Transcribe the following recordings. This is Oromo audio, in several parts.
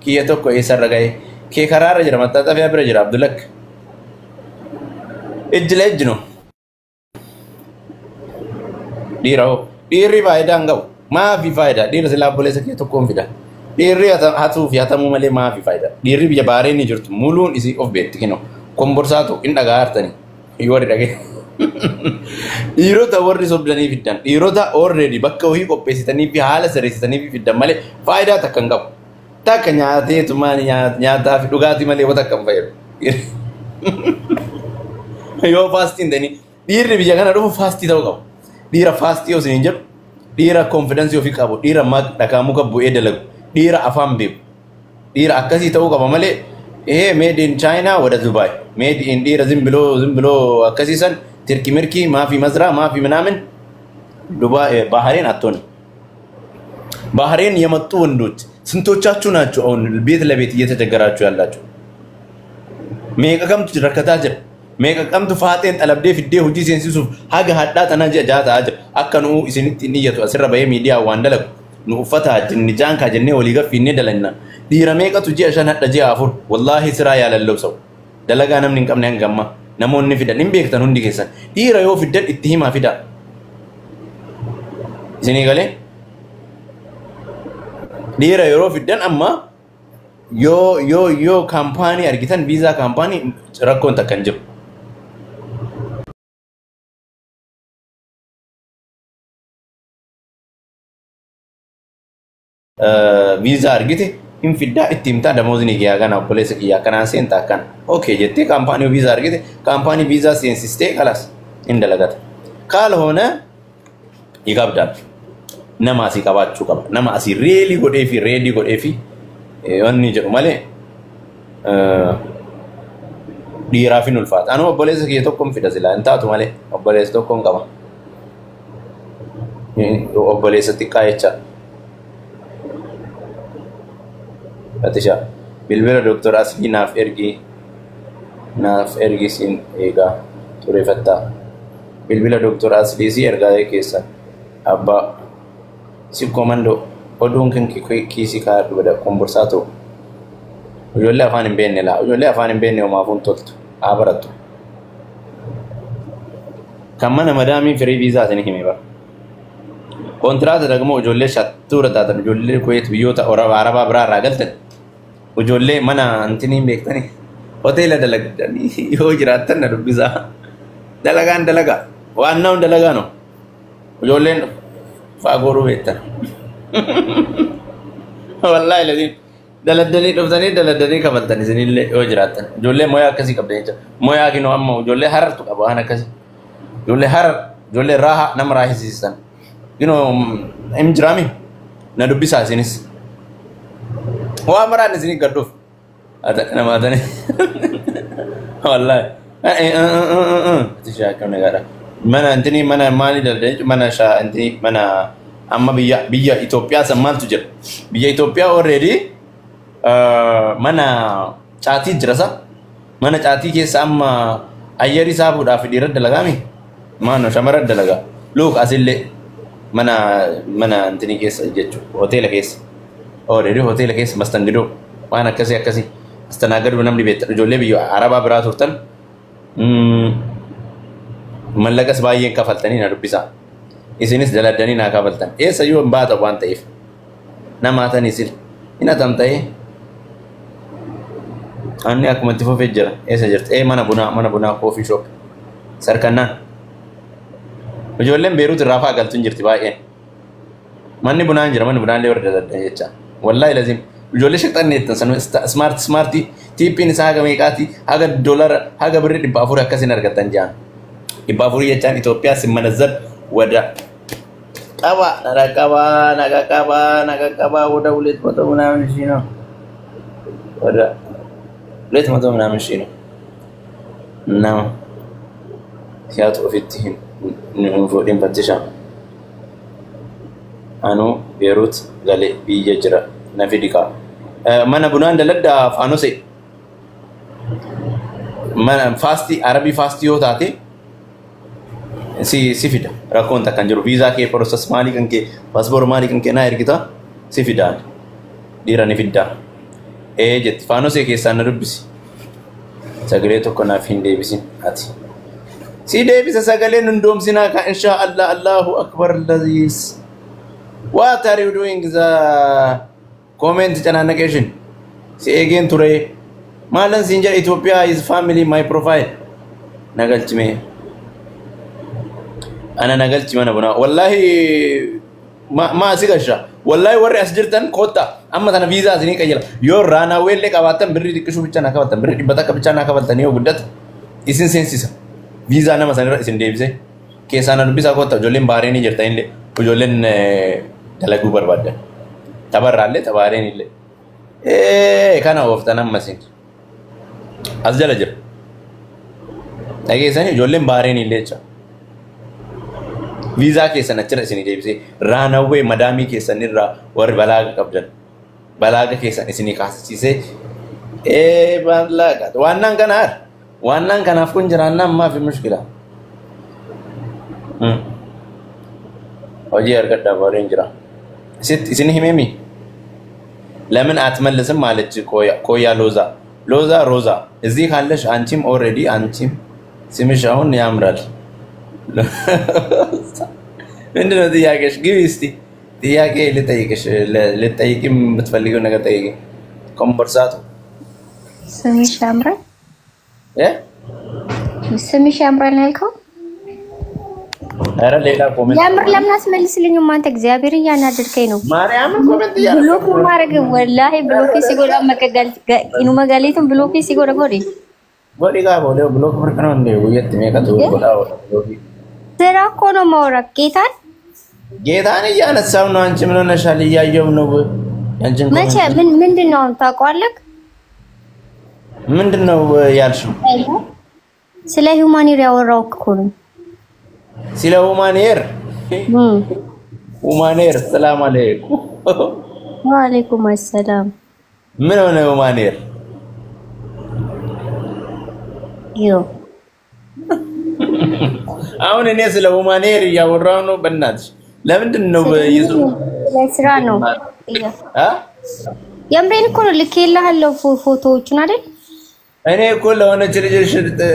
kiyya tokko eessarra ga'e kee karaarra jira maxxanxafee bira jira Abdulak ejjila ejjino dhiira hoo dhiirri faayidaa hin qabu maafi faayidaa dhiira silaa obboleessa kee tokkoon fida dhiirri hatuu fi hatamuu malee maafi faayidaa dhiirri biyya baareen ni jirtu muluun isii of beetti kino komborsaatu hin dhagaa hartanii yoo warri dhagee dhiirota warri sobdanii fiddan dhiirota already bakka wahii qopheessitanii fi haala sirreessitanii fi fiddan malee faayidaa takka hin qabu takka nyaateetu maali nyaataa fi dhugaatii malee wata akka hin fayyadu yoo faastiin ta'anii dhiirri biyya kana dhufu faastii ta'uu qabu dhiira faastii osoo hin jedhu dhiira konfidensi ofii qabu dhiira dhakaa muka bu'ee dalagu dhiira afaan beeku dhiira akkasii ta'uu qaba malee made in China wada Dubai made in dhiira zimbiloo akkasii san tirki mirki maafi mazraa maafi ምናምን ዱባይ ባህሬን አትሆን ባህሬን የመጡ ወንዶች ስንቶቻችሁ ናችሁ አሁን ቤት ለቤት እየተቸገራችሁ ያላችሁ ሜቀቀምቱ ረከታ ጅር ሜቀቀምቱ ፋጤን ጠለብዴ ፍዴ ሁጂ ሴንሲሱፍ ሀገ ሀዳ ተናጀ ጃታ አጅር አከኑ ኢስኒት ንየቱ አስራ በየ ሚዲያ ዋንደለቁ ኑፈታ ጅንጃን ካጀኔ ወሊገፍ ይኔ ደለና ዲራ ሜቀቱ ጂ አሸን ሀዳ ጂ አፉር ወላሂ ስራ ያለለው ሰው ደለጋ ነምን እንቀምነ እንገማ namoonni fidan hin beektan hundi keessan dhiira yoo fiddan itti himaa fida isinii galee dhiira yeroo fiddan amma yoo kaampaanii argitan viizaa kaampaanii rakkoon takka hin jiru viizaa argite in fidda itti himta damozni kiya kana obboleessa kiyya kana seenta kan okay jette kampaanii visa argite kampaanii visa seensiste kalas indalagata kaal hoona igabdan nama asi qabaachuu qaba nama asi reeli godhee fi reedi godhee fi wanni jedhu malee dhiiraa fi ulfaata anu obboleessa kiyya tokkoon fida sila hin taatu malee obboleessa tokkoon qaba obboleessa xiqqaa jecha Atisha bilbila Dr. Asli naaf ergi sin eega turefatta bilbila Dr. Asli si ergaa keessa abba si komando oduun kan kiisi kaadhu bada komborsato ijoollee afaan hin beekne laa ijoollee afaan hin beekne homaafuun toltu haa barattu kan mana madaamii firii viizaa isin hime bara kontiraata dagmoo ijoollee shattuura taatan ijoollee kuweet biyyoota arabaa biraa irraa galtan ijoollee mana antiniin beektanii hoteela dalagdanii yoo jiraattan na dubbisaa dalagaan dalagaa waannaan dalagaa no ijoolleen faagooruu beektan wallaahi ladiin daladdanii dhuftanii daladdanii kabaltan isinillee yoo jiraattan ijoollee moyaa akkasii qabdan jecha moyaa kinoo amma ijoollee harartu qaba waan akkasii ijoollee harar ijoollee raaha nama raahisiisan kinoo hin jiraami na dubbisaa isinis waa maraan isinii gadduuf namaatani wallaahi tishaa akkam nagaadha mana intinii mana maali daldanii mana shaa intinii mana amma biyya Itoophiyaa san maaltu jira biyya Itoophiyaa already mana caatii jira sa mana caatii keessa amma ayyarii saafuudhaaf dhiira dalagaami maano shamara dalagaa luuk asillee mana intinii keessa jechuudha hoteela keessa already hoteela keessa mastangidoo waan akkasii astanaagadu namni beektan ijoollee biyya arabaa biraa turtan mallaqas baay'een kafaltanii na dubbisaa isinis daladdanii naa kafaltan eessa yoo hin baata waan ta'eef namaatanii sil hin atam ta'ee anni akkuma itti fufee jira eessa jirti mana bunaa coffee shop sarkannaan ijoolleen beeruut irraa faa galtuun jirti baay'een manni bunaa hin jira manni bunaa illee warra daladdan jecha wallaahi lazim ijoollee shaqxanneettan san smarti tiippiin isaa haga meeqaati haga dolara haga birri 400 akkasin argattan jaan 400 jechaan Itoophiyaa simmanazzar wada qaba naga qaba wada 200 ምናምን ሺህ ነው ወደ 200 ምናምን ሺህ ነው እና ሲያጡ ፊትህን ንፎዲን ፈትሻ አኑ ቤሩት ገሌ ቢየጅራ ነፊዲካ mana bunaan daladda faanose mana fasti arabi fasti yoo taate si fida rakkoon takkan jiru visa kee process maali kan kee passport maali kan kee na ergita si fida dhiira ni fidda جت فانوس كيسان ربسي سجلي تكون فين ديبسين هاتي سي ديبس سجلي ندوم سناك إن شاء الله الله أكبر الذي What are you doing the comment channel negation? See again today. Malan Sinjar Ethiopia is family my profile. Nagalchi me. Ana nagalchi mana buna. Wallahi ma asigasha. Wallahi warri asjirtan kota. Amma tana visa asini kayala. Yo rana welle kabatan birri dikishu bichana kabatan birri dibata kabichana kabatan yo guddat. Isin sensisa. Visa nama sanira isin devise. Kesana nubisa kota. Jolen bare ni jirta inde. Jolen dalagu barbada. Tabarralle tabare ni le. Kana oftana masin. Asjala jir. Nagesani jolen bare ni lecha. Visa kesan achira isini devise. Run away madami kesan irra war balaga kabjan. Balaga kesan isini kasise. Balaga. Wannan kana afkun jiranna ma fi mushkila. Oji argadda borin jira. Sit isini himemi. Lemon atmellesem malech koya loza roza. Ezi khallesh anchim already anchim. Simish ahun yamral. Mindeno diyagesh givisti. Diyage litayikim mutfalligu nagar tayige. Conversato. Simish amral? Yeah? Simish amral nalko? Era ሌላ ኮሜንት ያምር ለምን አስመልስልኝ ማንተ እግዚአብሔር ያናደርከኝ ነው ማርያም ኮሜንት ያ ብሎክ ማረግ ወላሂ ብሎክ ሲጎዳ መከጋል ኢኑ መጋሊቱን ብሎክ ሲጎዳ ጎዲ ብሎክ ምርቅ ነው እንዴ ወየት የሚያቀጡ ወላው ስራ እኮ ነው ማውራት ጌታን እያነሳው ነው አንቺ ምን ሆነሻል እያየው ነው አንቺን መቼ ምንድነው ታውቃለህ ምንድነው ያልሽው ስለ ሁማኒር ያወራው እኮ ነው سلا ومانير ومانير السلام عليكم وعليكم السلام من هنا ومانير يو አሁን እኔ ስለ ወማኔር ያወራው ነው በእናትሽ ለምንድነው ይዙ ለስራ ነው የምሬን እኮ ነው ልኬልሃለሁ ፎቶዎቹን አይደል እኔ እኮ ለሆነች ልጅሽ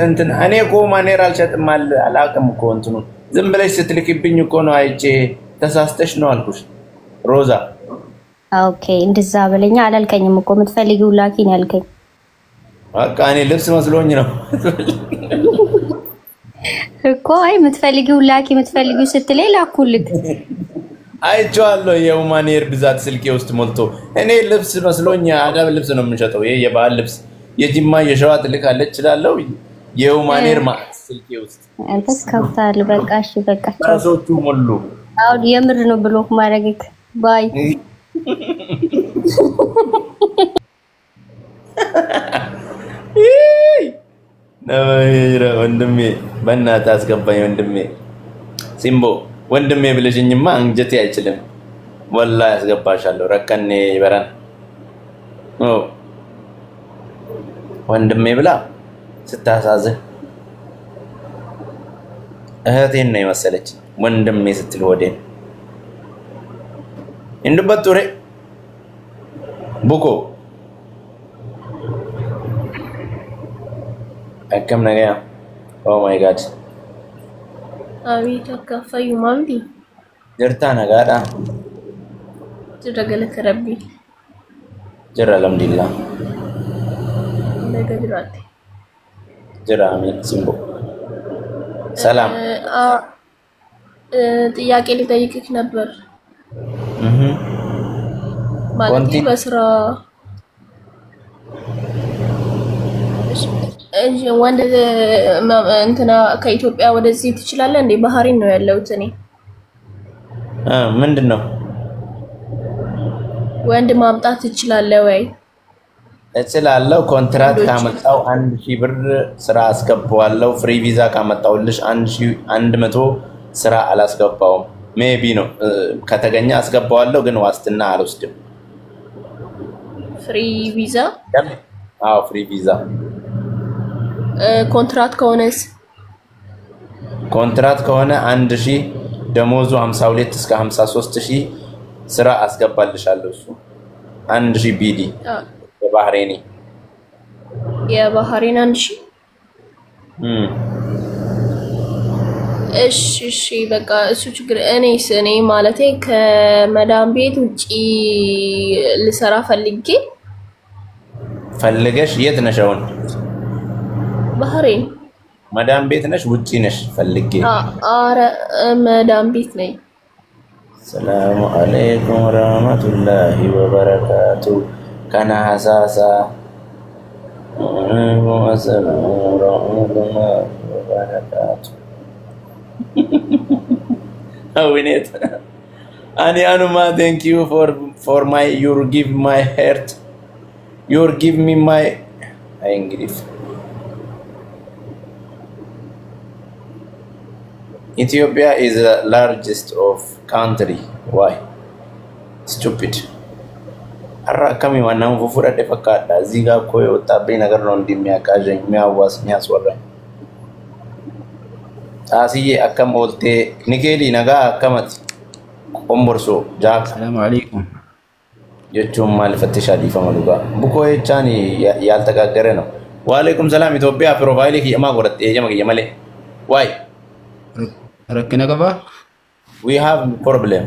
እንትን እኔ እኮ ማኔር አልሸጥም አላውቅም እኮ እንትኑ ዝም ብለሽ ስትልክብኝ እኮ ነው አይቼ ተሳስተሽ ነው አልኩሽ ሮዛ ኦኬ እንደዛ በለኛ አላልከኝም እኮ የምትፈልጊው ላኪን ያልከኝ በቃ እኔ ልብስ መስሎኝ ነው እኮ አይ የምትፈልጊው ላኪ የምትፈልጊው ስትለኝ ላኩልክ አይቼዋለሁ የማኔር ብዛት ስልኬ ውስጥ ሞልቶ እኔ ልብስ መስሎኝ አዳብ ልብስ ነው የምንሸጠው ይሄ የባህል ልብስ የጂማ የሸዋ ትልካለች ይችላልው የማኔር ስልኬ ውስጥ አንተስ ከብታል በቃ እሺ በቃ ታሶቹ ሞሉ አሁን የምር ነው ብሎክ ማረግክ ባይ ነይራ ወንድሜ በእናትህ አስገባኝ ወንድሜ ሲምቦ ወንድሜ ብለሽኝማ አንጀቴ አይችልም ወላሂ አስገባሻለሁ ረከኔ ይበራን ወንድሜ ብላ ስታሳዝን እህቴን ነው የመሰለች ወንድሜ ስትል ወዴን እንድበጡሬ ቡኮ አከም ነገያ ኦ ማይ ጋድ አቤት አካፋዩ ማምዲ ጀርታ ነጋዳ ጅረገለ ከረቢ ጀራ አልሐምዱሊላህ ነገድራቴ ጀራሚ ሲምቦ ሰላም ጥያቄ ልጠይቅክ ነበር ማለት በስራ ወንድ እንትና ከኢትዮጵያ ወደዚህ ትችላለህ እንዴ ባህሪን ነው ያለውት እኔ ምንድነው ወንድ ማምጣት ትችላለህ ወይ እችላለሁ ኮንትራክት ካመጣው 1000 ብር ስራ አስገባዋለሁ ፍሪ ቪዛ ካመጣውልሽ 1100 ስራ አላስገባውም ሜቢ ነው ከተገኘ አስገባዋለሁ ግን ዋስትና አልወስድም ፍሪ ቪዛ አዎ ፍሪ ቪዛ ኮንትራክት ከሆነስ ኮንትራክት ከሆነ 1000 ደሞዙ 52 እስከ 53000 ስራ አስገባልሻለሁ እሱ 1000 ቢዲ የባህሬኒ የባህሬን 1000 እሺ በቃ እሱ ችግር እኔ ማለቴ ከመዳም ቤት ውጪ ልሰራ ፈልገሽ የት ነሽ አሁን? ባህሬን መዳም ቤት ነሽ ውጪ ነሽ? ፈልጌ አረ መዳም ቤት ነኝ። ሰላሙ አለይኩም ወራህመቱላሂ ወበረካቱ ከና ሐሳሳ ወሰላሙ ወራህመቱላሂ ወበረካቱ Awinit. Ani Anuma, thank you for my you give my heart. You give me my English. Ethiopia is the largest of country. Why? Stupid. Arra kami wanam fufura de fakada ziga koyo tabe nagar rondi miya kaje miya was miya swara. Asiye akam olte nikeli naga akamat omborso jaak. Assalamu alaikum. Jechum mal fattisha di famaluga. Buko chani yalta gagare no. Wa alaikum salam. Ethiopia profile ki ama gorat ejama ki yamale. Why? Rakkina qaba? We have problem.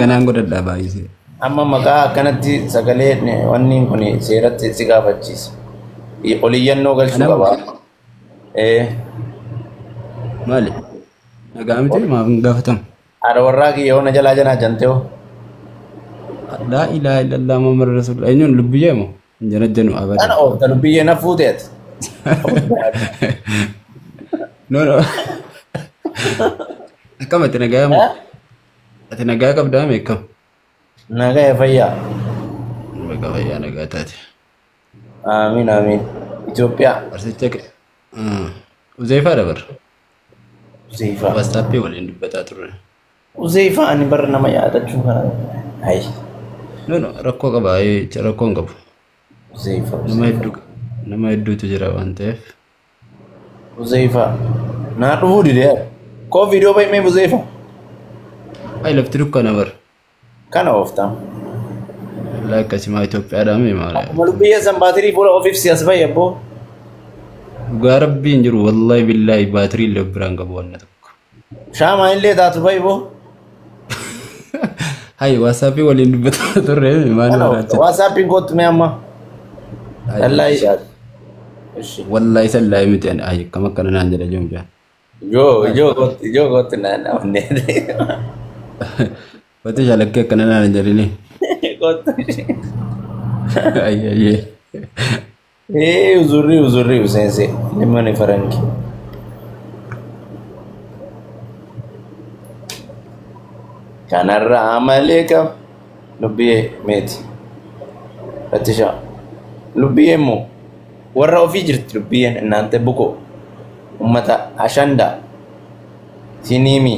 Ganaan godhadha baay'ee. Amma maqaa akkanatti sagalee wanni kun seeratti si gaafachiisa. Oliyyannoo galchuu qaba. Maali? Nagaa miti maaf hin gaafatamu? Haadha warraa kiyya na jalaa janaa jantee hoo? Laa ilaaha illallah Muhammad Rasulullah. Eenyuun lubbiyyee moo? Hin janajjanu abada. Ana oofta lubbiyyee na fuuteeti. No. Akkamatti nagaa moo? Ati nagaa qabdaa meeqam? Nagaa fayyaa. Nagaa fayyaa nagaa taate. Amiin amiin. Itoophiyaa. Barsicha Uzaifa dabar. Uzaifa. WhatsApp waliin dubbataa turre. Uzaifa ani bar nama yaadachuu kana. Hai. No rakkoo qaba rakkoo hin qabu. Uzaifa. Nama hedduutu jira waan ta'eef. Uzaifa. Naa dhufuu didee. Koo viidiyoo baay'ee Uzaifa. Ai lafti dukkana bar. Kana ooftaa. Akkasuma Itoophiyaadhaan maala. Lubbiyyee san baatirii fuula ofiif siyaas baay'ee abboo. Dhugaa rabbiin jiru wallahi billahi baatirii illee biraan qabu wanna tokko. Shaamaa illee taatu baay'ee boo. Hai WhatsApp waliin dubbataa turre maal baraacha. WhatsApp kootu mee amma. Wallahi yaad. Wallahi sallahi miti ai kama kana naan jedha joomjaa. Joo kootu naan onne. Wati jalakkee kana naan jedhini. Kootu. Ayye. Uzuri usense. Nimani farangi. Kanarra amaleka lubbiye meti. Fatisha. Lubbiye mo. Warra ofii jirti lubbiyen እናንተ buko. Ummata ashanda. Sinimi.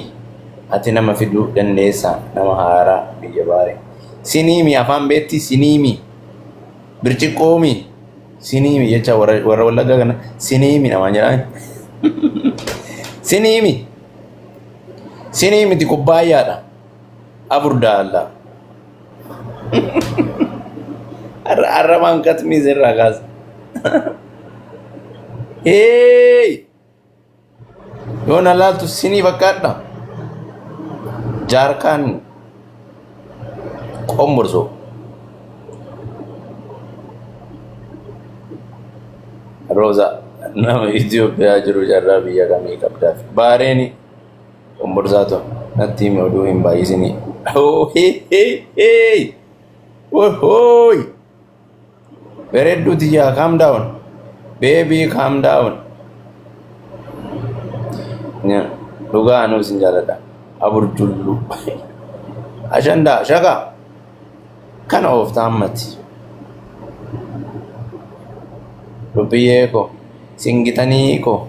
Ati nama fidu dandeessa nama haaraa biyya baare. Sinimi afaan beetti sinimi. Birciqoomi. Sinimi jecha warra wallaggaa kana sinimi namaan jedhaan. Sinimi ti kubbaayyaadha. Afurdaalla. Arrabaan katmii sirraa kaasa. Yoo na laaltu sinii fakkaadha. Jaarkaan qomborsoo. Roza nama Itoophiyaa jiru jarraa biyya kamii qabdaaf. Bahreeni qomborsaatu natti himi oduu hin baay'isinii. Wohooy! Bareedduu tiyyaa calm down. Baby calm down. Dhugaa anuu sin jaaladha. Aburjullu. Ashandaa shaka. Kana ooftaa ammati. Lubbiyyee ko singitanii ko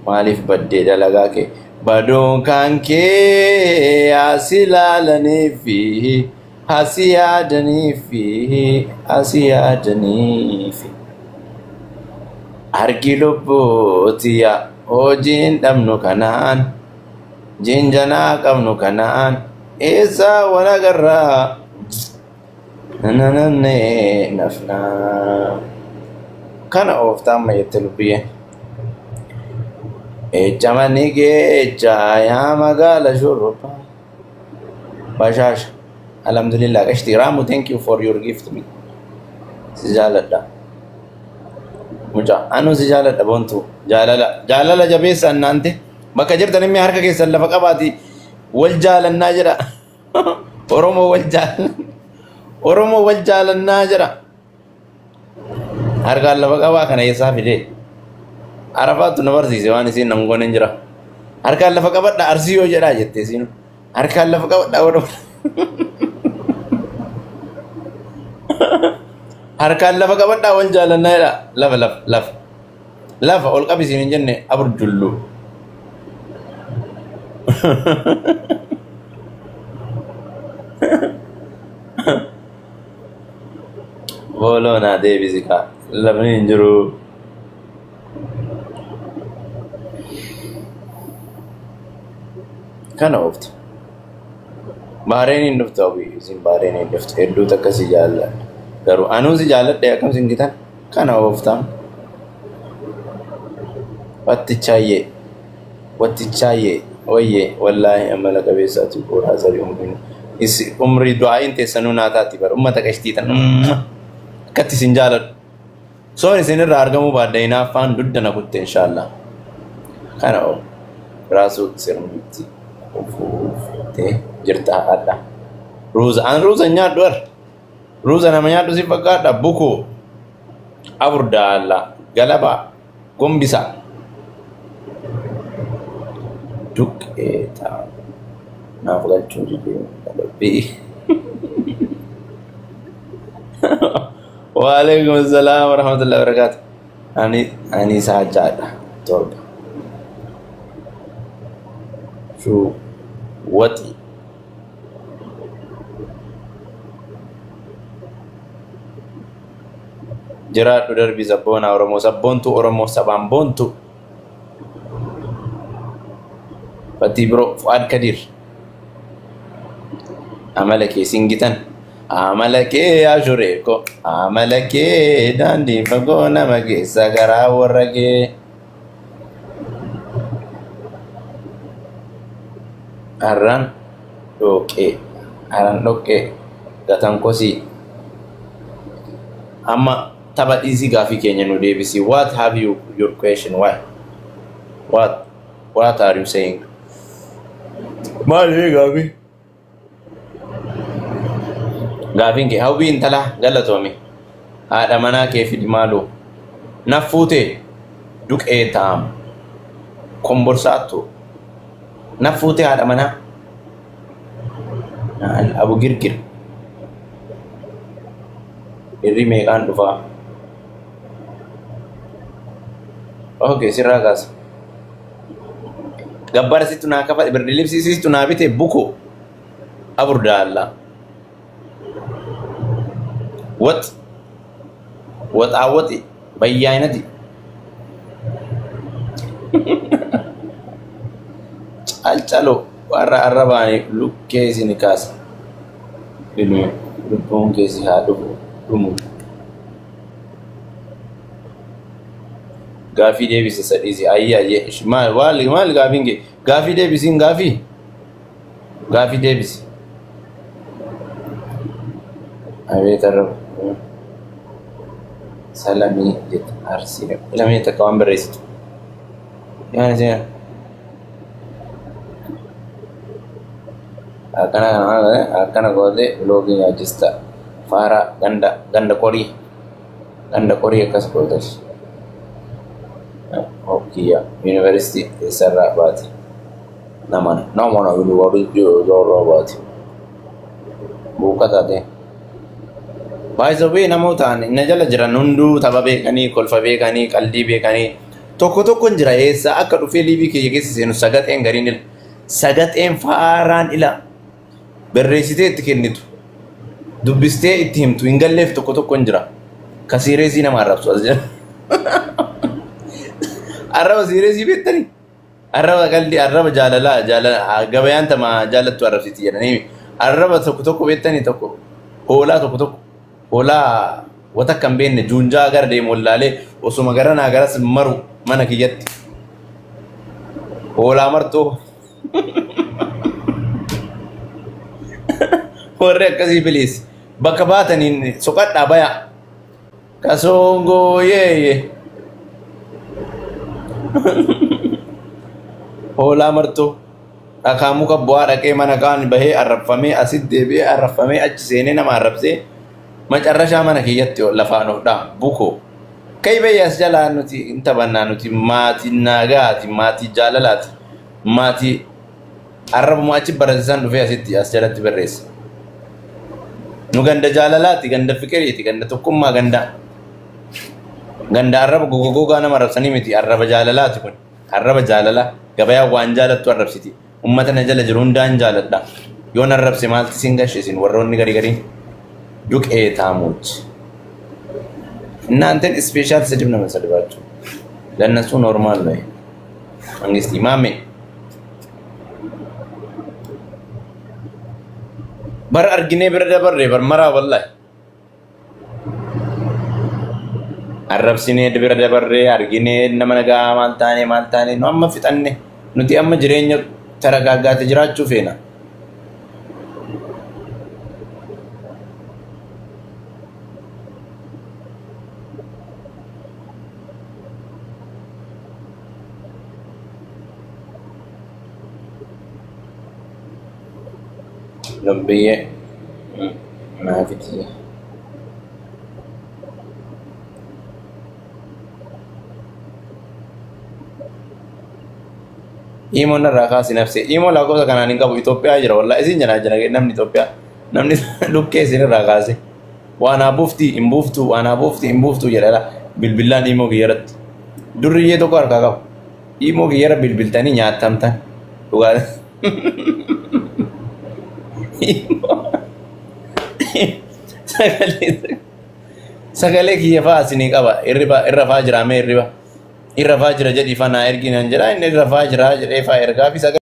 maaliif baddee dalagaa kee badoon kan kee asi laalanii fi asi yaadanii fi argi lubbootiya hojiin dhabnu kanaan jinjanaa qabnu kanaan eessa wal agarraa nafna kana oftaan ma jette lubbiyeen echa manige echa yaa magaala shurruba bashaasha alhamdulillah qashti Ramu thank you for your gift me si jaaladha mucha anu si jaaladha bontu jaalala jabeessa annante bakka jirtan immi harka keessan lafa qabaati wal jaalannaa jira Oromoo wal jaalannaa jira harkaan lafa qabaa kana eessaa fidee Arafaatu na barsiise waan isiin nan goonen jira harkaan lafa qabadha arsii yoo jedhaa jettee isiin harkaan lafa qabadha Oromoo harkaan lafa qabadha wal jaalannaa jedha lafa ol qabi isiin hin jenne aburjullu Bolona Devisika lafni hin jiru kana oftu Bahrain hin dhuftu isin Bahrain hin dhuftu hedduu takka si jaalladha garuu anuu si jaalladha akkam sin gitan kana oftaan wattichaayyee wayye wallahi amala qabeessaatu qoraa sarii umri du'aayin teessanuu naataatti bara ummata qashtiitan akkatti sin jaaladhu soon isin irraa argamuu baadda hinaaffaan duddana kutte inshaallah kana o raasuu sirnitti ufuuftee jirta haadha ruuza nyaadhu ar ruuza nama nyaadhu si fakkaadha bukuu aburdaalla galaba gombisa duqqeeta naaf galchuu didee qalbii وعليكم السلام ورحمة الله وبركاته أني ساجادة تربة شو وطي جرات دربي زبونا ورمو سبونتو ورمو سبامبونتو فتيبرو فؤاد كدير عملك سنجتن عملك يا شريكو عملك داندي فقونا مكي سكرا ورقي أران دوكي غتان كوسي أما تبات إيزي غافي كينيا نو ديبسي what have you your question why what are you saying ما ليه غافي Gafin ke hawwi intala galatomi haadha manaa kee fidi maaloo naffuute duqee taam komborsaattu naffuute haadha manaa abu girgir irri meeqaan dhufaa okay sirraa kaasa gabbara sittu naa kafa birri libsiisistu naa bite buko aburdaalla وطعوتي بيانتي الچالو ورا الرباني لوكيسي نكاس بنو لبون كيسي هادو رمو غافي ديبس سديسي اي شمال والي مال غافينجي غافي ديبسين غافي ديبس أبي ترى سلامي جت أرسل لم يتكلم بريست يعني زين أكنا قولي لوجي أجستا فارا غندا كوري كاس قولتش أوكيا يونيفرسيتي سرّا باتي نمان يونيفرسيتي زورا باتي بوكا تادي By the way, namoota inni jala jiran hunduu tapha beekanii, kolfa beekanii, qaldii beekanii tokko tokkoon jira eessa akka dhufee liibii kiyya keessa seenu sagaxeen gariin ila sagaxeen faaraan ila barreessitee itti kennitu dubbistee itti himtu hin galleef tokko tokkoon jira ka siireesii nama arrabsu as jira arraba siireesii beektanii arraba qaldii arraba jaalala gabayaan tama jaalattu arrabsiiti jedhanii arraba tokko tokko beektanii tokko hoolaa tokko tokko Hoolaa wata kan beenne juunjaa gara deemu wallaalee osuma garanaa garas maru mana kiyyatti. Hoolaa martuu. Warri akkasii biliis bakka baataniin soqadhaa baya. Kasongoo yeeye. Hoolaa martuu. Dhakaa muka bu'aa dhaqee mana kaan bahee arrabfamee asitti deebi'ee arrabfamee achi seenee nama arrabsee macarrashaa mana kiyyatti lafaan ofdhaa buko. Kai bayyaas jalaa nuti hin taphannaa nuti maatii naagaati maatii jaalalaati maatii arrabamu achi barasiisan dhufee asitti as jalatti barreessa. Nu ganda jaalalaati ganda fikiriiti ganda tokkummaa ganda arraba gogogogaa nama arrabsanii miti arraba jaalalaati kun arraba jaalala gabayaa waan jaalattu arrabsiti. Ummata na jala jiru hundaan jaaladha. Yoon arrabse maalti sin gasheesin warroonni garii garii duqee taamuuchi. እናንተን ስፔሻል ስድብ ነው የምንሰድባችሁ። ለእነሱ ኖርማል ነው። መንግስት ማሜ በር አርጊኔ ብረደ በሬ በርመራ ወላሂ አረብሲኔ ብረደ በሬ አርጊኔ ነመነጋ ማልታኔ ነው አመፍጠኔ ኑቲ አመ ጅሬኛ ተረጋጋት ጅራችሁ ፌና Lambie maafiti Imo na rakasi nafse Imo la cosa kana ninga Ethiopia jira wallahi isin jana namni Ethiopia namni lukke isin rakasi wana bufti imbuftu jira bilbilan imo giyarat durriye to kar kaga imo giyara bilbiltani nyaatamtan duga Sagalee kiyya fa'aa isinii qaba. Irra fa'aa jira mee irra fa'aa jira jedhii fanaa erginaan jira. Inni irra fa'aa jira jedhee fa'aa ergaa fi sagalee.